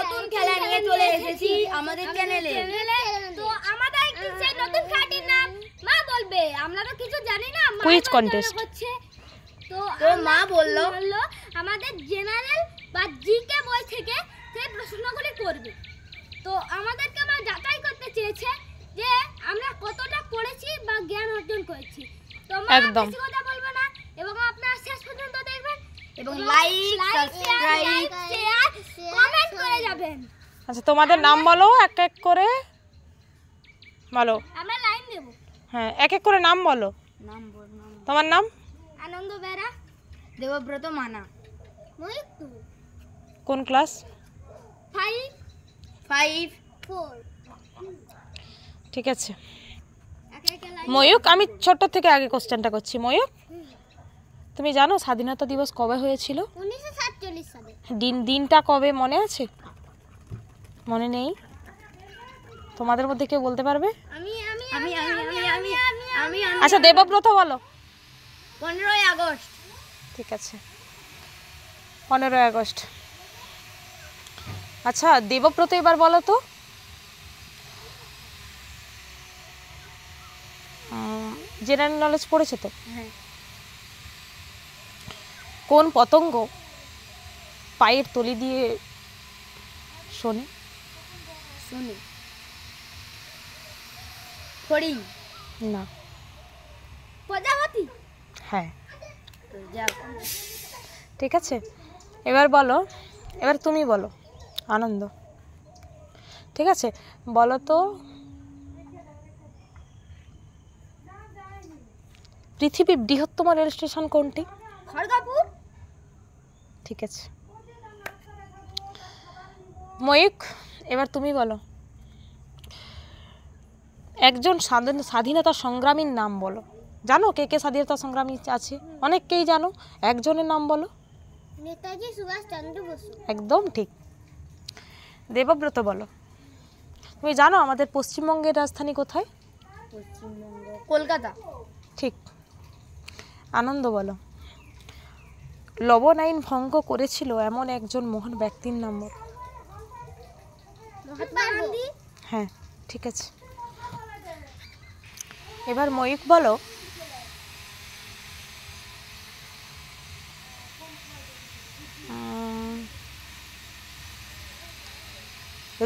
নতুন খেলা নিয়ে চলে এসেছি আমাদের চ্যানেলে। তো আমাদের সেই নতুন খেলাটির নাম মা বলবে। আমরা তো কিছু জানি না, কুইজ কন্টেস্ট হচ্ছে। তো মা বললো আমাদের জেনারেল বা জিকে বই থেকে সেই প্রশ্নগুলি করবে। তো আমাদেরকে মা যাচাই করতে চেয়েছে যে আমরা কতটা পড়েছি বা জ্ঞান অর্জন করেছি। তো মা বেশি কথা বলবো না এবং আপনারা শেষ পর্যন্ত দেখবেন এবং লাইক, সাবস্ক্রাইব, শেয়ার, কমেন্ট করে যাবেন। আচ্ছা, তোমাদের নাম বলো এক এক করে বলো। আমরা লাইন দেব। হ্যাঁ, এক এক করে নাম বলো। নাম বল। তোমার নাম? আনন্দ বেরা, দেবব্রত মানা। ময়ূক কোন ক্লাস? 5 4। ঠিক আছে ময়ূক, আমি ছোট থেকে আগে কোশ্চেনটা করছি। ময়ূক, তুমি জানো স্বাধীনতা দিবস কবে হয়েছিল? 1947 সালে। দিনটা কবে মনে আছে? মনে নেই? তোমাদের মধ্যে কেউ বলতে পারবে? আমি আচ্ছা, দেবব্রত বলো। 15ই আগস্ট। ঠিক আছে, 15ই আগস্ট। আচ্ছা দেবব্রত, এবার বলো তো জেনারেল নলেজ পড়েছে তো? হ্যাঁ। কোন পতঙ্গ পায়ের তলি দিয়ে শোনে? ফড়িং। না। প্রজাপতি। হ্যাঁ, ঠিক আছে। এবার বলো, এবার তুমি বলো আনন্দ। ঠিক আছে, বলো তো পৃথিবীর বৃহত্তম রেল স্টেশন কোনটি? খড়গপুর। ঠিক আছে ময়ূক, এবার তুমি বলো একজন স্বাধীনতা সংগ্রামীর নাম বলো। জানো কে কে স্বাধীনতা সংগ্রামী আছে? অনেককেই জানো, একজনের নাম বলো। নেতাজি সুভাষ চন্দ্র বসু। একদম ঠিক। দেবব্রত বলো, তুমি জানো আমাদের পশ্চিমবঙ্গের রাজধানী কোথায়? পশ্চিমবঙ্গ কলকাতা। ঠিক। আনন্দ বলো লবণ আইন ভঙ্গ করেছিল এমন একজন মহান ব্যক্তির নাম বলো। মহাত্মা গান্ধী। হ্যাঁ, ঠিক আছে। এবার ময়ূক বলো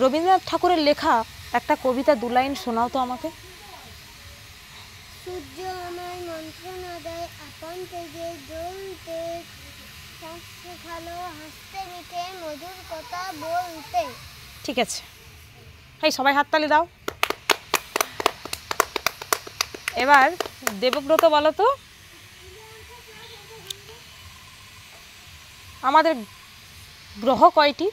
রবীন্দ্রনাথ ঠাকুরের লেখা একটা কবিতা 2 লাইন শোনাও তো আমাকে। সূর্য আমার মন্ত্রণা দেয় আপন তেজে জ্বলতে, ভালো হাসতে মিঠে মধুর কথা বলতে। ঠিক আছে, এই সবাই হাততালি দাও। এবার দেবব্রত বলো তো আমাদের গ্রহ কয়টি?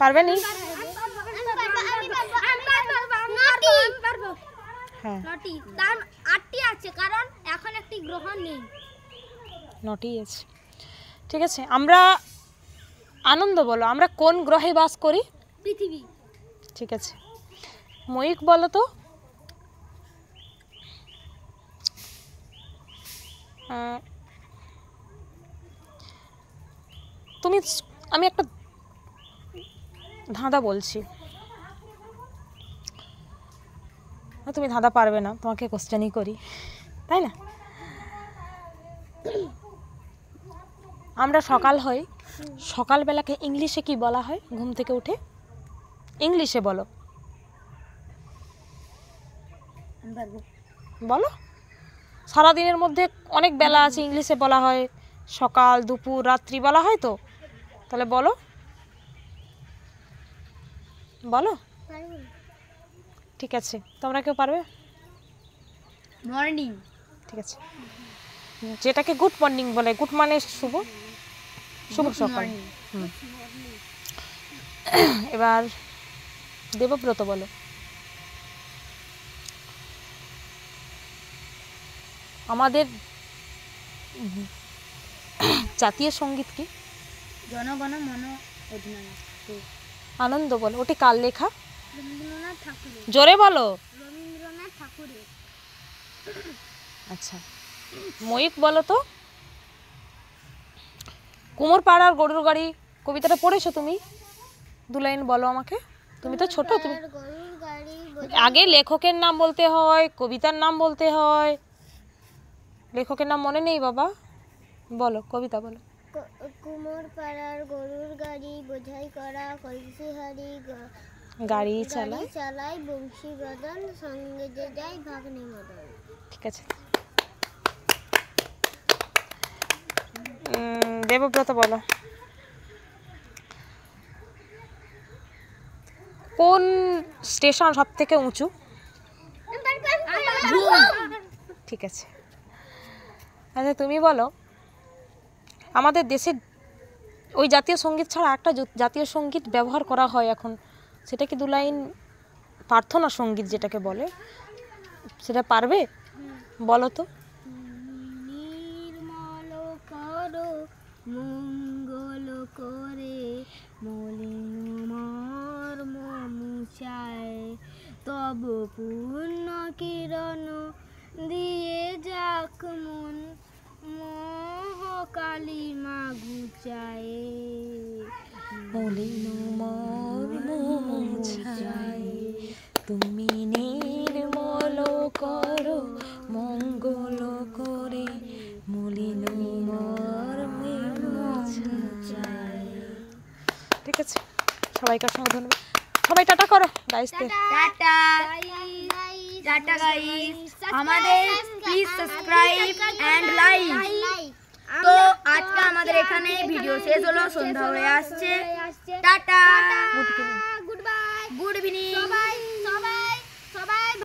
পারবে নি? হ্যাঁ, 9টি। তার 8টি আছে কারণ এখন একটি গ্রহ নেই। 9টি আছে। ঠিক আছে, আমরা আনন্দ বলো আমরা কোন গ্রহে বাস করি? পৃথিবী। ঠিক আছে ময়ূক বলো তো আমি একটা ধাঁধা বলছি, তুমি ধাঁধা পারবে না, তোমাকে কোশ্চেনই করি, তাই না? আমরা সকাল হই, সকালবেলাকে ইংলিশে কি বলা হয়? ঘুম থেকে উঠে ইংলিশে বলো। বলো, সারাদিনের মধ্যে অনেক বেলা আছে, ইংলিশে বলা হয় সকাল, দুপুর, রাত্রি বলা হয় তো, তাহলে বলো বলো। ঠিক আছে, তোমরা কেউ পারবে? মর্নিং। ঠিক আছে, যেটাকে গুড মর্নিং বলে, গুড মানে শুভ, শুভ সকাল। এবার দেবব্রত বলো আমাদের জাতীয় সঙ্গীত কি? জনগণ মন অধিনায়ক। আনন্দ বলো ওটি কার লেখা? রবীন্দ্রনাথ ঠাকুরের। জোরে বলো। রবীন্দ্রনাথ ঠাকুরের। আচ্ছা ময়ূক বলো তো, কুমোর পাড়ার গরুর গাড়ি কবিতাটা পড়েছো তুমি? 2 লাইন বলো আমাকে। তুমি তো ছোট, তুমি গরুর গাড়ি আগে লেখকের নাম বলতে হয়, কবিতার নাম বলতে হয়। লেখকের নাম মনে নেই বাবা? বলো, কবিতা বলো। কুমোর পাড়ার গরুর গাড়ি বোঝাই করা কলসি হাড়ি গাড়ি চালায় চালাই বংশী বাদন সঙ্গে যে যায় ভাগ্নে মদন। ঠিক আছে। দেবব্রত বলো, কোন স্টেশন সব থেকে উঁচু? ঠিক আছে। আচ্ছা তুমি বলো, আমাদের দেশে ওই জাতীয় সঙ্গীত ছাড়া একটা জাতীয় সঙ্গীত ব্যবহার করা হয় এখন, সেটা কি 2 লাইন প্রার্থনা সঙ্গীত যেটাকে বলে, সেটা পারবে? বলো তো। নির্মল করো মঙ্গল করে মলিন মর্ম মুছায় তব পূর্ণ কিরণ দিয়ে যাক মন মোহ কালিমা ঘুচায় মলিন মর্ম মুছায় তুমি নির্মল করো মঙ্গল করে মলিন মর্মে মুছায়। ঠিক আছে, সবাইকার সঙ্গে ধন্যবাদ। সবাই টাটা করো গাইসদের। টাটা টাটা গাইস, আমাদের প্লিজ সাবস্ক্রাইব এন্ড লাইক। তো আজকে আমাদের এখানে ভিডিও শেষ হলো, সন্ধ্যা হয়ে আসছে। Tata, good bye, good evening. সবাই